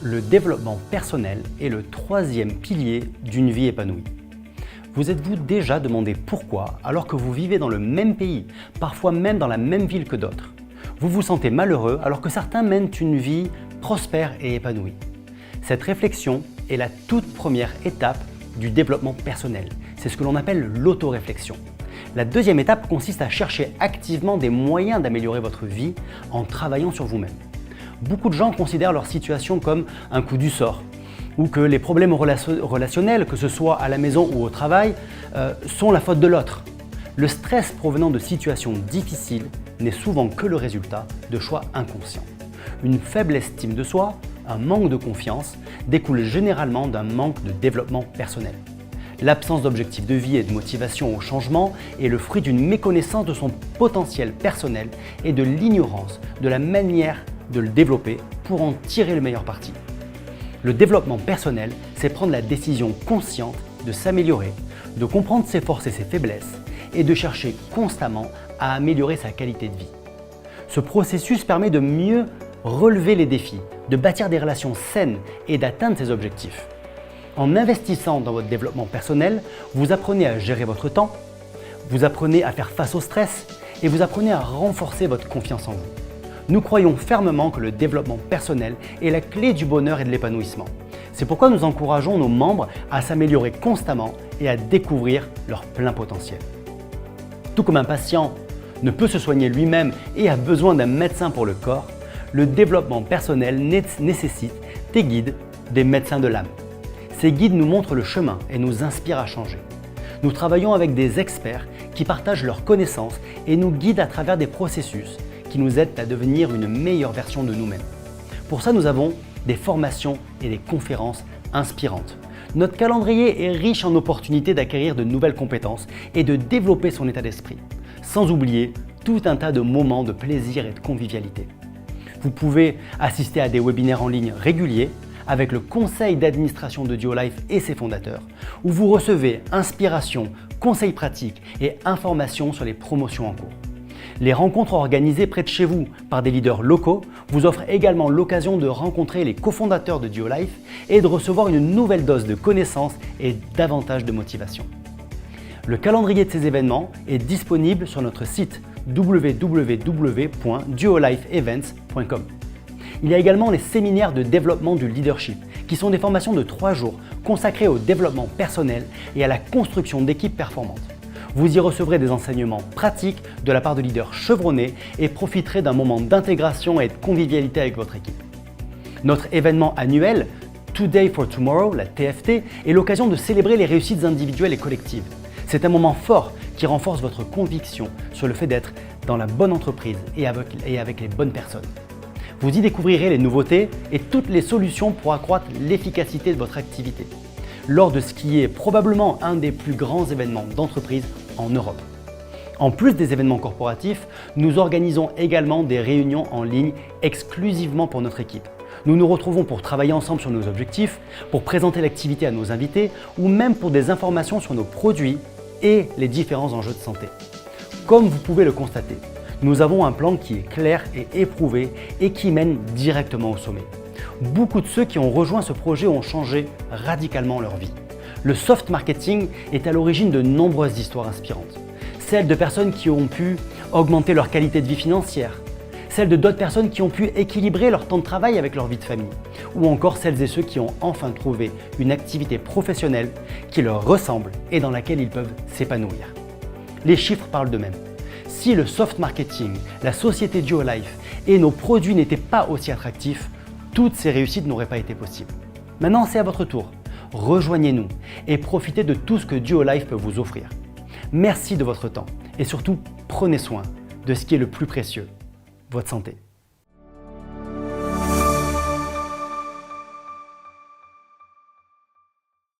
Le développement personnel est le troisième pilier d'une vie épanouie. Vous êtes-vous déjà demandé pourquoi, alors que vous vivez dans le même pays, parfois même dans la même ville que d'autres, vous vous sentez malheureux alors que certains mènent une vie prospère et épanouie? Cette réflexion est la toute première étape du développement personnel. C'est ce que l'on appelle l'autoréflexion. La deuxième étape consiste à chercher activement des moyens d'améliorer votre vie en travaillant sur vous-même. Beaucoup de gens considèrent leur situation comme un coup du sort, ou que les problèmes relationnels, que ce soit à la maison ou au travail, sont la faute de l'autre. Le stress provenant de situations difficiles n'est souvent que le résultat de choix inconscients. Une faible estime de soi, un manque de confiance, découle généralement d'un manque de développement personnel. L'absence d'objectifs de vie et de motivation au changement est le fruit d'une méconnaissance de son potentiel personnel et de l'ignorance de la manière de le développer pour en tirer le meilleur parti. Le développement personnel, c'est prendre la décision consciente de s'améliorer, de comprendre ses forces et ses faiblesses et de chercher constamment à améliorer sa qualité de vie. Ce processus permet de mieux relever les défis, de bâtir des relations saines et d'atteindre ses objectifs. En investissant dans votre développement personnel, vous apprenez à gérer votre temps, vous apprenez à faire face au stress et vous apprenez à renforcer votre confiance en vous. Nous croyons fermement que le développement personnel est la clé du bonheur et de l'épanouissement. C'est pourquoi nous encourageons nos membres à s'améliorer constamment et à découvrir leur plein potentiel. Tout comme un patient ne peut se soigner lui-même et a besoin d'un médecin pour le corps, le développement personnel nécessite des guides, des médecins de l'âme. Ces guides nous montrent le chemin et nous inspirent à changer. Nous travaillons avec des experts qui partagent leurs connaissances et nous guident à travers des processus qui nous aident à devenir une meilleure version de nous-mêmes. Pour ça, nous avons des formations et des conférences inspirantes. Notre calendrier est riche en opportunités d'acquérir de nouvelles compétences et de développer son état d'esprit, sans oublier tout un tas de moments de plaisir et de convivialité. Vous pouvez assister à des webinaires en ligne réguliers avec le conseil d'administration de Duo-Life et ses fondateurs, où vous recevez inspiration, conseils pratiques et informations sur les promotions en cours. Les rencontres organisées près de chez vous par des leaders locaux vous offrent également l'occasion de rencontrer les cofondateurs de Duo-Life et de recevoir une nouvelle dose de connaissances et davantage de motivation. Le calendrier de ces événements est disponible sur notre site www.duolifeevents.com. Il y a également les séminaires de développement du leadership, qui sont des formations de 3 jours consacrées au développement personnel et à la construction d'équipes performantes. Vous y recevrez des enseignements pratiques de la part de leaders chevronnés et profiterez d'un moment d'intégration et de convivialité avec votre équipe. Notre événement annuel, Today for Tomorrow, la TFT, est l'occasion de célébrer les réussites individuelles et collectives. C'est un moment fort qui renforce votre conviction sur le fait d'être dans la bonne entreprise et avec les bonnes personnes. Vous y découvrirez les nouveautés et toutes les solutions pour accroître l'efficacité de votre activité, lors de ce qui est probablement un des plus grands événements d'entreprise en Europe. En plus des événements corporatifs, nous organisons également des réunions en ligne exclusivement pour notre équipe. Nous nous retrouvons pour travailler ensemble sur nos objectifs, pour présenter l'activité à nos invités ou même pour des informations sur nos produits et les différents enjeux de santé. Comme vous pouvez le constater, nous avons un plan qui est clair et éprouvé et qui mène directement au sommet. Beaucoup de ceux qui ont rejoint ce projet ont changé radicalement leur vie. Le soft marketing est à l'origine de nombreuses histoires inspirantes. Celles de personnes qui ont pu augmenter leur qualité de vie financière, celles de d'autres personnes qui ont pu équilibrer leur temps de travail avec leur vie de famille, ou encore celles et ceux qui ont enfin trouvé une activité professionnelle qui leur ressemble et dans laquelle ils peuvent s'épanouir. Les chiffres parlent d'eux-mêmes. Si le soft marketing, la société Duo-Life et nos produits n'étaient pas aussi attractifs, toutes ces réussites n'auraient pas été possibles. Maintenant, c'est à votre tour. Rejoignez-nous et profitez de tout ce que Duo-Life peut vous offrir. Merci de votre temps et surtout, prenez soin de ce qui est le plus précieux, votre santé.